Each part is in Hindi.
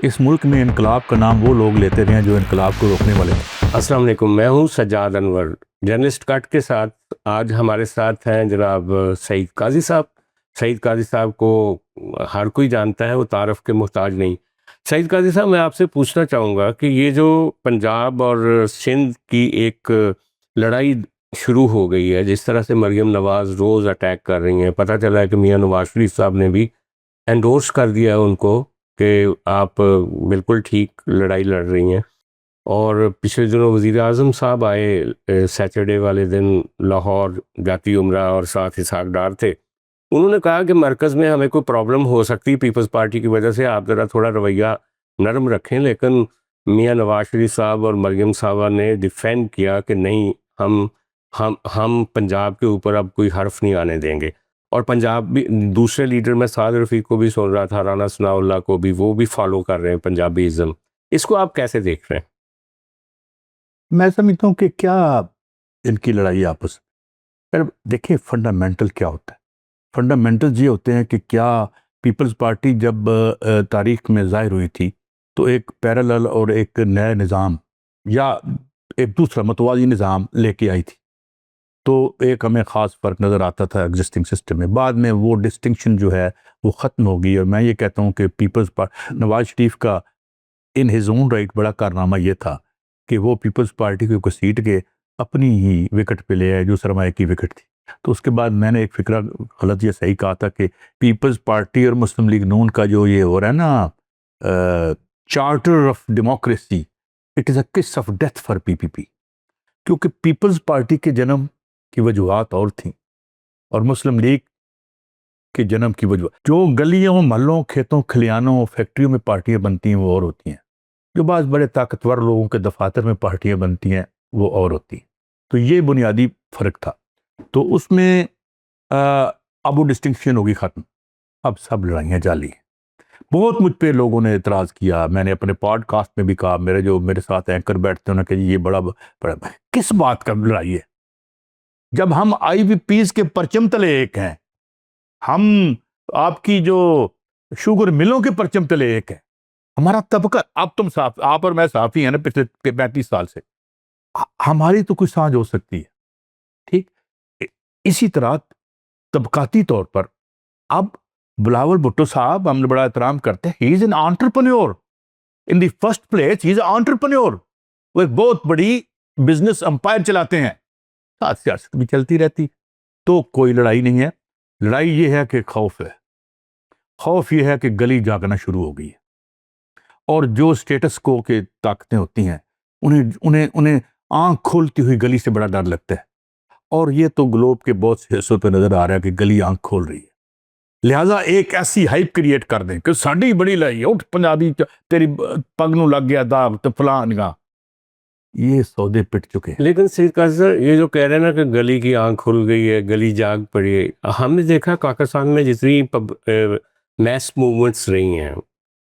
इस मुल्क में इनकलाब का नाम वो लोग लेते रहे हैं जो इनकलाब को रोकने वाले थे। अस्सलाम वालेकुम, मैं हूं सज्जाद अनवर, जर्नलिस्ट कट के साथ। आज हमारे साथ हैं जनाब सईद काजी साहब। सईद काजी साहब को हर कोई जानता है, वो तारफ़ के मोहताज नहीं। सईद काजी साहब, मैं आपसे पूछना चाहूँगा कि ये जो पंजाब और सिंध की एक लड़ाई शुरू हो गई है, जिस तरह से मरीम नवाज़ रोज़ अटैक कर रही हैं, पता चला है कि मियाँ नवाज शरीफ साहब ने भी एंडोर्स कर दिया है उनको कि आप बिल्कुल ठीक लड़ाई लड़ रही हैं। और पिछले दिनों वज़ीर आज़म साहब आए सैटरडे वाले दिन लाहौर, जाती उमरा और साथ इसहाक डार थे। उन्होंने कहा कि मरकज़ में हमें कोई प्रॉब्लम हो सकती है पीपल्स पार्टी की वजह से, आप ज़रा थोड़ा रवैया नरम रखें। लेकिन मियाँ नवाज शरीफ साहब और मरीम साहबा ने डिफेंड किया कि नहीं, हम पंजाब के ऊपर अब कोई हर्फ नहीं आने देंगे। और पंजाब भी दूसरे लीडर, मैं साद रफ़ीक को भी सुन रहा था, राना सनाउल्लाह को भी, वो भी फॉलो कर रहे हैं पंजाबीज़म। इसको आप कैसे देख रहे हैं? मैं समझता हूँ कि क्या इनकी लड़ाई आपस में, पर देखिए फंडामेंटल क्या होता है। फंडामेंटल ये होते हैं कि क्या पीपल्स पार्टी जब तारीख में ज़ाहिर हुई थी तो एक पैरेलल और एक नया निज़ाम या एक दूसरा मतवाज़ी निज़ाम लेके आई थी, तो एक हमें ख़ास फ़र्क नज़र आता था एग्जिस्टिंग सिस्टम में। बाद में वो डिस्टिंक्शन जो है वो ख़त्म हो गई और मैं ये कहता हूँ कि पीपल्स पार्टी, नवाज शरीफ का इन हिज ओन राइट बड़ा कारनामा ये था कि वो पीपल्स पार्टी को घसीट के अपनी ही विकेट पे ले आए जो सरमाए की विकेट थी। तो उसके बाद मैंने एक फिक्रा गलत या सही कहा था कि पीपल्स पार्टी और मुस्लिम लीग नून का जो ये हो रहा है ना charter of democracy, it is a किस ऑफ डेथ फॉर पीपीपी। क्योंकि पीपल्स पार्टी के जन्म की वजूहत और थी और मुस्लिम लीग के जन्म की वजह, जो गलियों, महलों, खेतों, खलियानों, फैक्ट्रियों में पार्टियां बनती हैं वो और होती हैं। जो बाज़ बड़े ताकतवर लोगों के दफातर में पार्टियां बनती हैं वो और होती हैं। तो ये बुनियादी फ़र्क था। तो उसमें अ, अब वो डिस्टिंक्शन होगी ख़त्म। अब सब लड़ाइयाँ जाली हैं। बहुत मुझ पे लोगों ने एतराज़ किया, मैंने अपने पॉडकास्ट में भी कहा, मेरे जो मेरे साथ एंकर बैठते हैं उन्होंने कहा ये बड़ा किस बात का लड़ाई है जब हम IVPs के परचम तले एक हैं, हम आपकी जो शुगर मिलों के परचम तले एक है। हमारा तबका, अब तुम साफ, आप और मैं साफी हैं ना पिछले 35 साल से, हमारी तो कोई साझ हो सकती है, ठीक। इसी तरह तबकाती तौर पर अब बिलावल भुट्टो साहब हमने बड़ा एहतराम करते हैं, he is an entrepreneur in the first place, he is entrepreneur. वो एक बहुत बड़ी बिजनेस अंपायर चलाते हैं, साथ सियासत भी चलती रहती। तो कोई लड़ाई नहीं है। लड़ाई ये है कि खौफ है। खौफ ये है कि गली जागना शुरू हो गई है और जो स्टेटस को के ताकतें होती हैं उन्हें उन्हें उन्हें आंख खोलती हुई गली से बड़ा डर लगता है। और ये तो ग्लोब के बहुत से हिस्सों पे नजर आ रहा है कि गली आंख खोल रही है। लिहाजा एक ऐसी हाइप क्रिएट कर दें कि साड़ी बड़ी लड़ाई है, उठ पंजाबी तेरी पग नूं लग गया दाग तो फलान का, ये सौदे पिट चुके हैं। लेकिन सर ये जो कह रहे हैं ना कि गली की आंख खुल गई है, गली जाग पड़ी है, हमने देखा पाकिस्तान में जितनी मैस मूवमेंट्स रही हैं,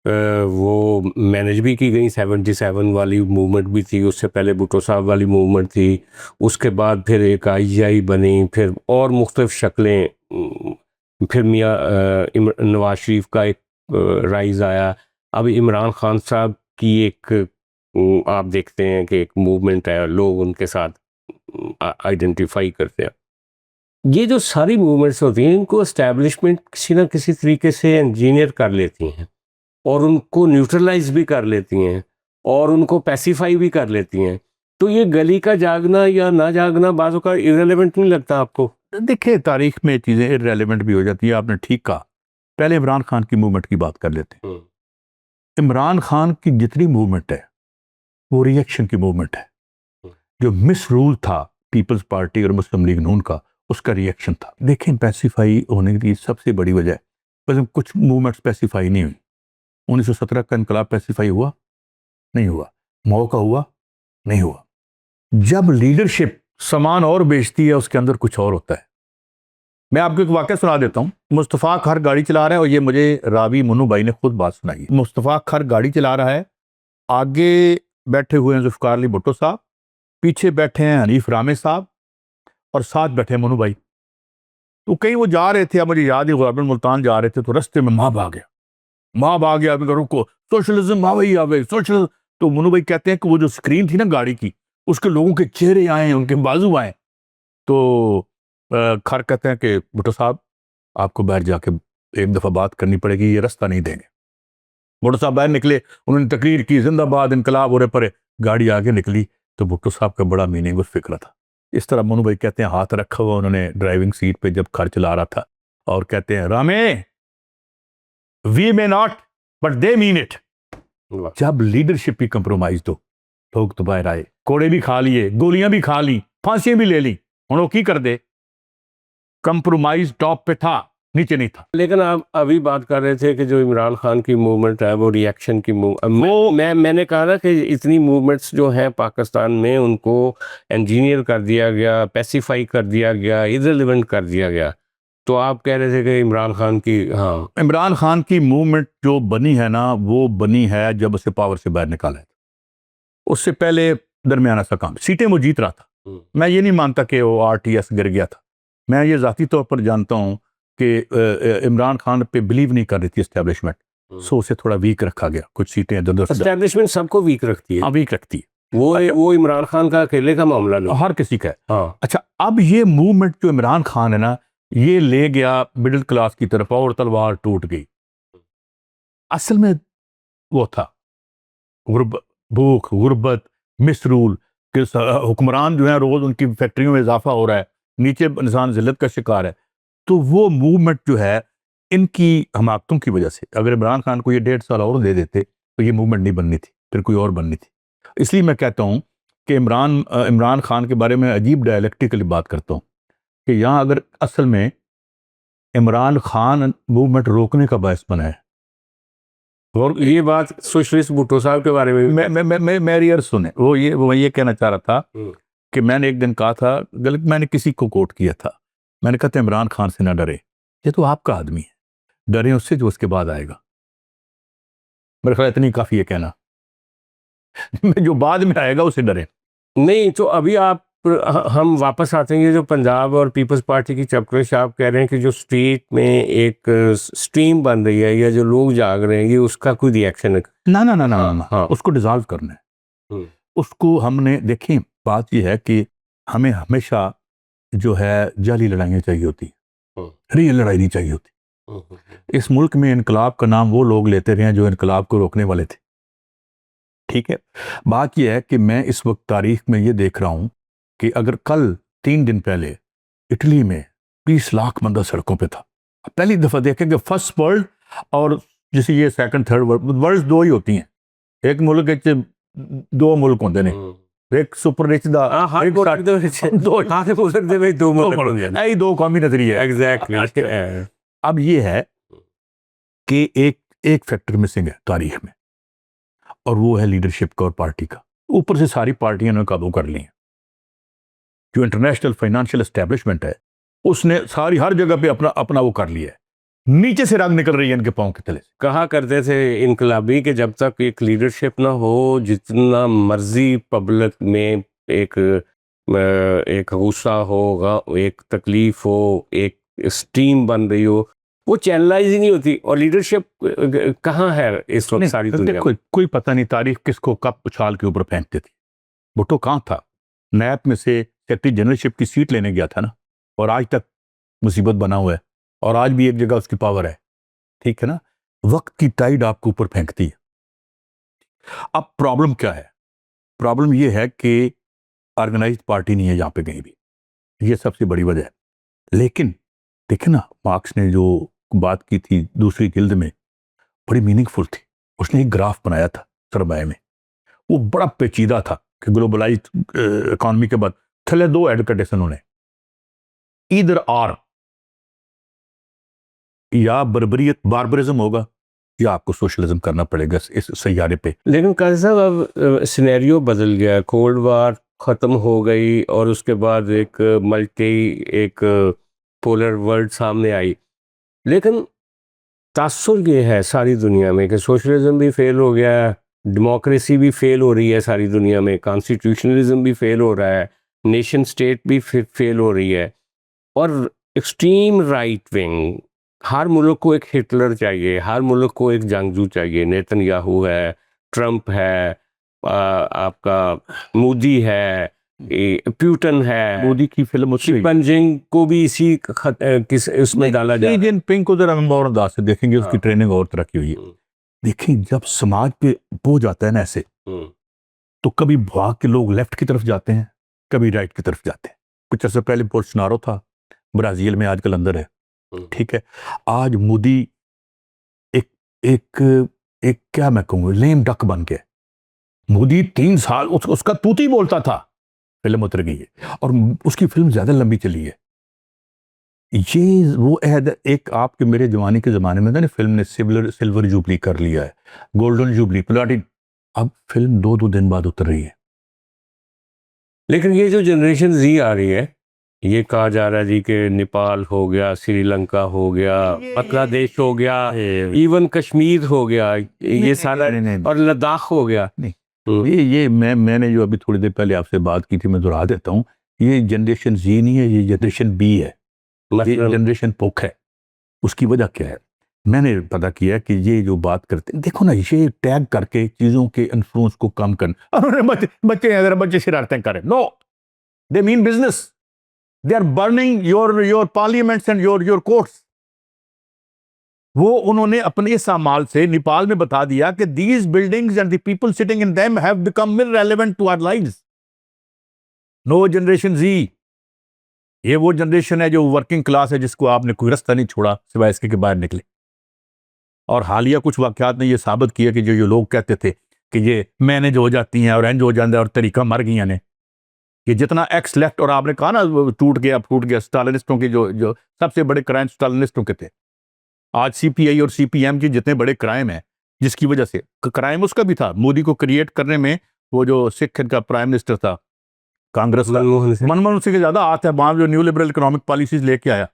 वो मैनेज भी की गई। 77 वाली मूवमेंट भी थी, उससे पहले भुट्टो साहब वाली मूवमेंट थी, उसके बाद फिर एक IGI बनी, फिर और मुख्तलिफ शक्लें, फिर मियाँ नवाज शरीफ का एक राइज आया। अब इमरान खान साहब की एक आप देखते हैं कि एक मूवमेंट है, लोग उनके साथ आइडेंटिफाई करते हैं। ये जो सारी मूवमेंट्स होती हैं, इनको एस्टैब्लिशमेंट किसी ना किसी तरीके से इंजीनियर कर लेती हैं और उनको न्यूट्रलाइज भी कर लेती हैं और उनको पैसिफाई भी कर लेती हैं। तो ये गली का जागना या ना जागना बाज़ों का इरेलेवेंट नहीं लगता आपको? देखिए तारीख में चीजें इररेलेवेंट भी हो जाती है, आपने ठीक कहा। पहले इमरान खान की मूवमेंट की बात कर लेते हैं। इमरान खान की जितनी मूवमेंट है वो रिएक्शन की मूवमेंट है। जो मिस रूल था पीपल्स पार्टी और मुस्लिम लीग नून का, उसका रिएक्शन था। देखें पैसिफाई होने की सबसे बड़ी वजह, बस कुछ मूवमेंट्स पैसिफाई नहीं हुई। 1917 का इनकलाब पैसिफाई हुआ नहीं हुआ, मऊ का हुआ नहीं हुआ। जब लीडरशिप सामान और बेचती है उसके अंदर कुछ और होता है। मैं आपको एक वाक़या सुना देता हूँ। मुस्तफ़ा खर गाड़ी चला रहा है और ये मुझे रावी मुन्नू भाई ने खुद बात सुनाई है। मुस्तफ़ा खर गाड़ी चला रहा है, आगे बैठे हुए हैं जुल्फ़िकार अली भुट्टो साहब, पीछे बैठे हैं हनीफ रामे साहब और साथ बैठे हैं मुन्नू भाई। तो कहीं वो जा रहे थे, अब मुझे याद है गुलाबन मुल्तान जा रहे थे, तो रास्ते में माँ भाग गया। माँ भाग गया, रुको सोशलिज्म आवे ही आवे, सोशल। तो मनु भाई कहते हैं कि वो जो स्क्रीन थी ना गाड़ी की, उसके लोगों के चेहरे आए, उनके बाजू आए। तो खर कहते हैं कि भुट्टो साहब आपको बाहर जाके एक दफ़ा बात करनी पड़ेगी, ये रास्ता नहीं देंगे। भुट्टो साहब बाहर निकले, उन्होंने तकरीर की, जिंदाबाद इनकलाब हो रहे परे, गाड़ी आगे निकली तो भुट्टो साहब का बड़ा मीनिंग उस फिक्र था। इस तरह मनु भाई कहते हैं हाथ रखा हुआ उन्होंने ड्राइविंग सीट पे जब कार चला रहा था, और कहते हैं रामे we may not but they mean it. वाह। जब लीडरशिप की कंप्रोमाइज तो लोग तो बाहर आए, कोड़े भी खा लिए, गोलियां भी खा ली, फांसियां भी ले ली, ਹੁਣ ਉਹ ਕੀ ਕਰਦੇ? कंप्रोमाइज टॉप पे था, नीचे नहीं था। लेकिन आप अभी बात कर रहे थे कि जो इमरान खान की मूवमेंट है वो रिएक्शन की मैंने कहा ना कि इतनी मूवमेंट्स जो हैं पाकिस्तान में उनको इंजीनियर कर दिया गया, पैसिफाई कर दिया गया, इररिलेवेंट कर दिया गया। तो आप कह रहे थे कि इमरान खान की, हाँ, इमरान खान की मूवमेंट जो बनी है ना, वो बनी है जब उसे पावर से बाहर निकाला है। उससे पहले दरमियाना सा काम, सीटें वो जीत रहा था। मैं ये नहीं मानता कि वो RTS गिर गया था। मैं ये ज़ाती तौर पर जानता हूँ कि इमरान खान पे बिलीव नहीं कर रही थी एस्टेब्लिशमेंट, सो उसे थोड़ा वीक रखा गया। कुछ सीटें इधर उधर, एस्टेब्लिशमेंट सबको वीक रखती है। हाँ, वीक रखती है। वो इमरान खान का अकेले का मामला नहीं, हर किसी का है। हाँ। अच्छा, अब ये मूवमेंट जो इमरान खान है ना, ये ले गया मिडिल क्लास की तरफ और तलवार टूट गई। असल में वो था भूख, गुर्बत, मिसरूल के हुक्मरान जो है रोज उनकी फैक्ट्रियों में इजाफा हो रहा है, नीचे इंसान जिल्लत का शिकार है। तो वो मूवमेंट जो है इनकी हमाकतों की वजह से, अगर इमरान खान को ये 1.5 साल और दे देते तो ये मूवमेंट नहीं बननी थी, फिर कोई और बननी थी। इसलिए मैं कहता हूँ कि इमरान खान के बारे में अजीब डायलेक्टिकली बात करता हूँ कि यहाँ अगर असल में इमरान खान मूवमेंट रोकने का बायस बना है। और ये बात सोशलिस्ट भुट्टो साहब के बारे में मेरी अर्ज सुने, वो ये कहना चाह रहा था कि मैंने एक दिन कहा था, गलत मैंने किसी को कोट किया था, मैंने कहा था इमरान खान से ना डरे, ये तो आपका आदमी है, डरे उससे जो उसके बाद आएगा। मेरे ख्याल इतनी काफी है कहना जो बाद में आएगा उसे डरे नहीं। तो अभी हम वापस आते हैं, जो पंजाब और पीपल्स पार्टी की चपकरेश, आप कह रहे हैं कि जो स्ट्रीट में एक स्ट्रीम बन रही है या जो लोग जाग रहे हैं, ये उसका कोई रिएक्शन है? ना ना ना ना ना, हाँ। उसको डिसॉल्व करना है। उसको हमने, देखें बात यह है कि हमें हमेशा जो है जाली लड़ाइयाँ चाहिए होती, रियल लड़ाई नहीं चाहिए होती। इस मुल्क में इनकलाब का नाम वो लोग लेते रहे हैं जो इनकलाब को रोकने वाले थे। ठीक है, बात यह है कि मैं इस वक्त तारीख में ये देख रहा हूँ कि अगर कल 3 दिन पहले इटली में 20 लाख बंदा सड़कों पे था। पहली दफा देखें कि फर्स्ट वर्ल्ड और जैसे ये सेकंड थर्ड वर्ल्ड दो ही होती हैं। एक मुल्क के 2 मुल्क होते हैं, एक सुपर रिच दा दो कौमी नजरिए। एग्जैक्टली। अब ये है कि एक फैक्टर मिसिंग है तारीख में, और वो है लीडरशिप का और पार्टी का। ऊपर से सारी पार्टियां ने काबू कर ली हैं। जो इंटरनेशनल फाइनेंशियल एस्टेब्लिशमेंट है उसने सारी हर जगह पे अपना वो कर लिया है। नीचे से रंग निकल रही है इनके पांव के तले से। कहा करते थे इनकलाबी कि जब तक एक लीडरशिप ना हो, जितना मर्जी पब्लिक में एक गुस्सा होगा, एक तकलीफ हो, एक स्टीम बन रही हो, वो चैनलाइज ही नहीं होती। और लीडरशिप कहाँ है इस वक्त सारी दुनिया में? कोई पता नहीं तारीख किसको कब उछाल के ऊपर फेंकते थे। भुट्टो कहाँ था? नैप में से सेक्रेटरी जनरलशिप की सीट लेने गया था ना, और आज तक मुसीबत बना हुआ है, और आज भी एक जगह उसकी पावर है। ठीक है ना, वक्त की टाइड आपको ऊपर फेंकती है। अब प्रॉब्लम क्या है? प्रॉब्लम यह है कि ऑर्गेनाइज्ड पार्टी नहीं है यहाँ पे कहीं भी, ये सबसे बड़ी वजह है। लेकिन देखे ना, मार्क्स ने जो बात की थी दूसरी गिल्ड में, बड़ी मीनिंगफुल थी। उसने एक ग्राफ बनाया था सरमाए में, वो बड़ा पेचीदा था कि ग्लोबलाइज्ड इकॉनमी के बाद थले 2 ऐड कटे उन्होंने, ईदर आर, या बार्बरिज्म होगा या आपको सोशलिज्म करना पड़ेगा इस सैयारे पे। लेकिन काजी साहब अब सिनेरियो बदल गया, कोल्ड वार ख़त्म हो गई और उसके बाद एक एक पोलर वर्ल्ड सामने आई। लेकिन तासुर ये है सारी दुनिया में कि सोशलिज्म भी फेल हो गया, डेमोक्रेसी भी फेल हो रही है सारी दुनिया में, कॉन्स्टिट्यूशनलिज्म भी फेल हो रहा है, नेशन स्टेट भी फेल हो रही है, और एक्सट्रीम राइट विंग हर मुल्क को एक हिटलर चाहिए, हर मुल्क को एक जंगजू चाहिए। नेतन्याहू है, ट्रंप है, आपका मोदी है, प्यूटन है। मोदी की फिल्म उसमें शिंपनजिंग को भी इसी किस उसमें डाला जा शी जिनपिंग को जरा हम और अंदाज से देखेंगे, उसकी हाँ। ट्रेनिंग और तरह की हुई है। हम्म, देखिए जब समाज पे बोझ आता है ना ऐसे, हम्म, तो कभी भाग के लोग लेफ्ट की तरफ जाते हैं, कभी राइट की तरफ जाते हैं। कुछ अर्से पहले बोल्सोनारो था, ब्राजील में, आजकल अंदर है, ठीक है। आज मोदी एक एक एक क्या मैं कहूँ, लेम डक बन के। मोदी 3 साल उसका तूती बोलता था, फिल्म उतर गई है और उसकी फिल्म ज्यादा लंबी चली है। ये वो अहद एक आपके मेरे जवानी के ज़माने में था ना, फिल्म ने सिल्वर जुबली कर लिया है, गोल्डन जुबली, प्लाटिन। अब फिल्म 2-2 दिन बाद उतर रही है। लेकिन ये जो जनरेशन जी आ रही है, ये कहा जा रहा है जी कि नेपाल हो गया, श्रीलंका हो गया, बांग्लादेश हो गया, इवन कश्मीर हो गया, ये सारा, और लद्दाख हो गया। नहीं, ये मैंने जो अभी थोड़ी देर पहले आपसे बात की थी, मैं दोहरा देता हूँ। ये जनरेशन जी नहीं है, ये जनरेशन बी है, ये जनरेशन पुख है। उसकी वजह क्या है, मैंने पता किया कि ये जो बात करते हैं, देखो ना, ये टैग करके चीजों के इन्फ्लुएंस को कम करना। अरे बच्चे अगर बच्चे शरारतें करें, no, they mean business, they are burning your parliaments and your courts. वो उन्होंने अपने इस अमाल से नेपाल में बता दिया कि these buildings and the people sitting in them have become irrelevant to our lives. No generation Z, ये वो जनरेशन है जो वर्किंग क्लास है, जिसको आपने कोई रास्ता नहीं छोड़ा सिवाय इसके कि बाहर निकले। और हालिया कुछ वाकयात ने ये साबित किया कि जो लोग कहते थे कि ये मैनेज हो जाती हैं और एंज हो जाता है और तरीका मर गई ने, कि जितना एक्स लेफ्ट, और आपने कहा ना टूट गया फूट गया, स्टालिनिस्टों के जो सबसे बड़े क्राइम स्टालिनिस्टों के थे। आज सीपीआई और सीपीएम के जितने बड़े क्राइम है, जिसकी वजह से क्राइम उसका भी था, मोदी को क्रिएट करने में, वो जो सिख का प्राइम मिनिस्टर था कांग्रेस का, मनमोहन सिंह के ज्यादा हाथ है। वहां जो न्यू लिबरल इकोनॉमिक पॉलिसीज लेके आया,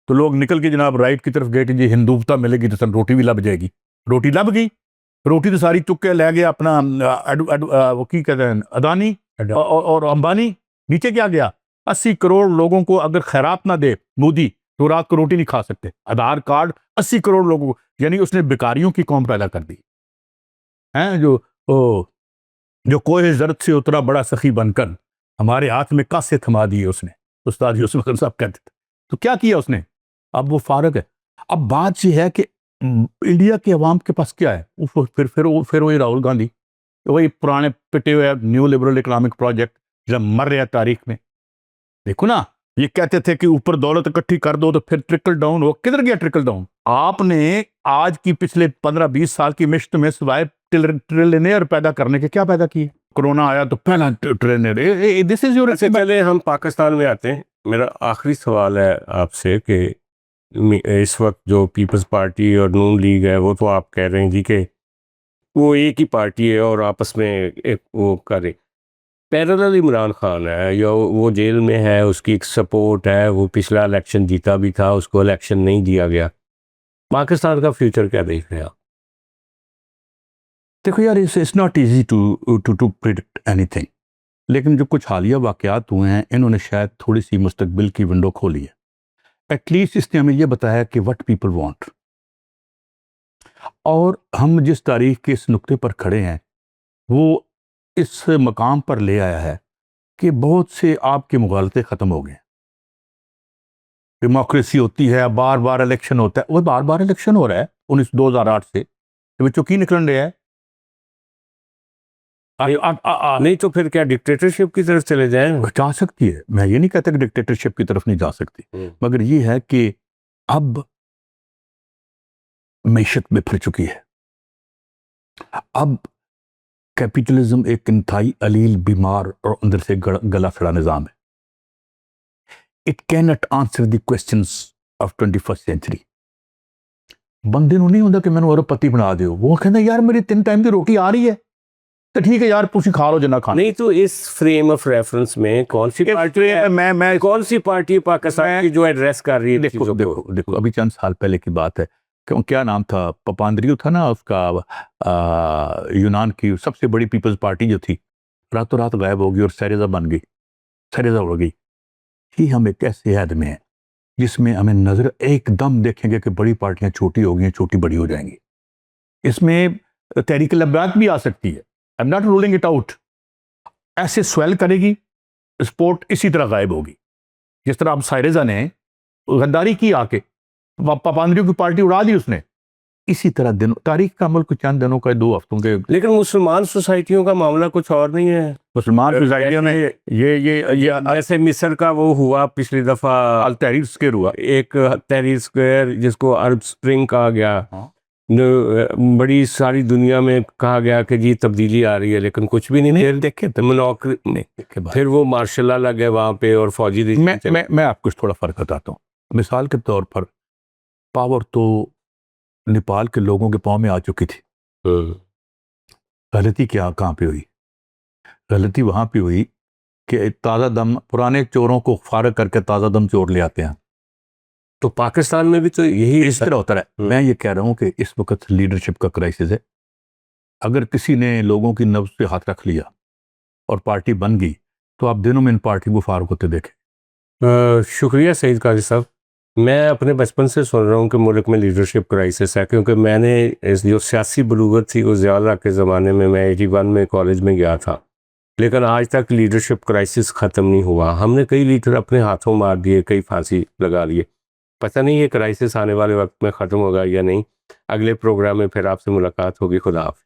तो लोग निकल के जनाब राइट की तरफ गए कि जी हिंदुत्वता मिलेगी तो सन रोटी भी लग जाएगी। रोटी लग गई, रोटी तो सारी चुक के ले गया अपना वो की कहते हैं अदानी और अंबानी। नीचे क्या गया, 80 करोड़ लोगों को अगर खैरात ना दे मोदी, तो रात को रोटी नहीं खा सकते। आधार कार्ड 80 करोड़ लोगों को, यानी उसने बेकारियों की कौम पैदा कर दी है। जो कोई जरूरत से उतरा बड़ा सखी बनकर, हमारे हाथ में कासे थमा दिए उसने, उस्ताद यूसुफ खान साहब कहते थे। तो क्या किया उसने, अब वो फारग है। अब बात यह है कि इंडिया के अवाम के पास क्या है, फिर वही राहुल गांधी, वही पुराने पिटे हुए न्यू लिबरल इकोनॉमिक प्रोजेक्ट जब मर रहा तारीख में। देखो ना, ये कहते थे कि ऊपर दौलत इकट्ठी कर दो तो फिर ट्रिकल डाउन, वो किधर गया ट्रिकल डाउन। आपने आज की पिछले 15-20 साल की मिश्त में सिवाय ट्रिलियनेयर पैदा करने के क्या पैदा किए। कोरोना आया तो पहला ट्रिलियनेयर, दिस इज योर। पहले हम पाकिस्तान में आते हैं। मेरा आखिरी सवाल है आपसे कि इस वक्त जो पीपल्स पार्टी और नून लीग है, वो तो आप कह रहे हैं जी कि वो एक ही पार्टी है और आपस में एक वो करे। पैरेलल इमरान खान है, या वो जेल में है, उसकी एक सपोर्ट है, वो पिछला इलेक्शन जीता भी था, उसको इलेक्शन नहीं दिया गया। पाकिस्तान का फ्यूचर क्या देख रहे हैं आप? देखो यार, it's not easy to predict anything, लेकिन जो कुछ हालिया वाकयात हुए हैं, इन्होंने शायद थोड़ी सी मुस्तकबिल की विंडो खोली है। एटलीस्ट इसने हमें यह बताया कि व्हाट पीपल वांट, और हम जिस तारीख के इस नुक्ते पर खड़े हैं, वो इस मकाम पर ले आया है कि बहुत से आपके मुगालते ख़त्म हो गए। डेमोक्रेसी होती है, बार बार इलेक्शन होता है, वो बार बार इलेक्शन हो रहा है 2008 से, बच्चों की निकल रहा है। नहीं तो फिर क्या डिक्टेटरशिप की तरफ चले जाएं? जा सकती है, मैं ये नहीं कहता कि डिक्टेटरशिप की तरफ नहीं जा सकती, मगर ये है कि अब मैशत में फिर चुकी है। अब कैपिटलिज्म एक इंतहाई अलील, बीमार और अंदर से गला सड़ा निजाम है। It can not answer the questions of 21st century. बंदे नहीं होता कि मैंने और पति बना दो, वो कहता यार मेरी 3 टाइम की रोटी आ रही है, तो ठीक है यार तुम खा लो जिन्ना खाना। नहीं तो इस फ्रेम ऑफ रेफरेंस में कौन सी पार्टी है, मैं कौन सी पार्टी पाकिस्तान की जो एड्रेस कर रही है? देखो अभी चंद साल पहले की बात है, क्यों क्या नाम था, पपांद्रियो था ना उसका, यूनान की सबसे बड़ी पीपल्स पार्टी जो थी, रातों रात गायब हो गई और सैरेजा बन गई, सैरेजा उड़ गई। ही हम एक ऐसे हद में है जिसमें हमें नजर एकदम देखेंगे कि बड़ी पार्टियां छोटी हो गई हैं, छोटी बड़ी हो जाएंगी। इसमें तहरीक लब्बात भी आ सकती है, I am not ruling it out. ऐसे स्वेल करेगी, स्पोर्ट इसी तरह गायब होगी। जिस तरह अब सायरजा ने गद्दारी की आके, पापांद्रियों की पार्टी उड़ा दी उसने, इसी तरह दिन तारीख का अमल कुछ चंद दिनों का, 2 हफ्तों के। लेकिन मुसलमान सोसाइटियों का मामला कुछ और नहीं है। मुसलमान सोसाइटियों में ये ऐसे मिस्र का वो हुआ पिछली दफा, अल तहरीर स्क्वायर हुआ, एक तहरीर स्क्वायर जिसको अरब स्प्रिंग कहा गया। हाँ। बड़ी सारी दुनिया में कहा गया कि जी तब्दीली आ रही है, लेकिन कुछ भी नहीं। फिर देखे फिर वो मार्शल लॉ लगे वहां पे और फौजी। मैं आपको थोड़ा फर्क बताता हूँ। मिसाल के तौर पर पावर तो नेपाल के लोगों के पांव में आ चुकी थी। गलती क्या कहाँ पे हुई? गलती वहां पे हुई कि ताज़ा दम पुराने चोरों को फारग करके ताज़ा दम चोर ले आते हैं। तो पाकिस्तान में भी तो यही इस तरह होता है। मैं ये कह रहा हूं कि इस वक्त लीडरशिप का क्राइसिस है। अगर किसी ने लोगों की नब्ज पे हाथ रख लिया और पार्टी बन गई, तो आप दिनों में इन पार्टी को फारग होते देखें। शुक्रिया सईद काजी साहब। मैं अपने बचपन से सुन रहा हूँ कि मुल्क में लीडरशिप क्राइसिस है, क्योंकि मैंने जो सियासी बलूगत थी वो ज़िया के ज़माने में मैं 81 में कॉलेज में गया था, लेकिन आज तक लीडरशिप क्राइसिस ख़त्म नहीं हुआ। हमने कई लीडर अपने हाथों मार दिए, कई फांसी लगा लिए। पता नहीं ये क्राइसिस आने वाले वक्त में ख़त्म होगा या नहीं। अगले प्रोग्राम में फिर आपसे मुलाकात होगी। खुदा हाफ़िज़।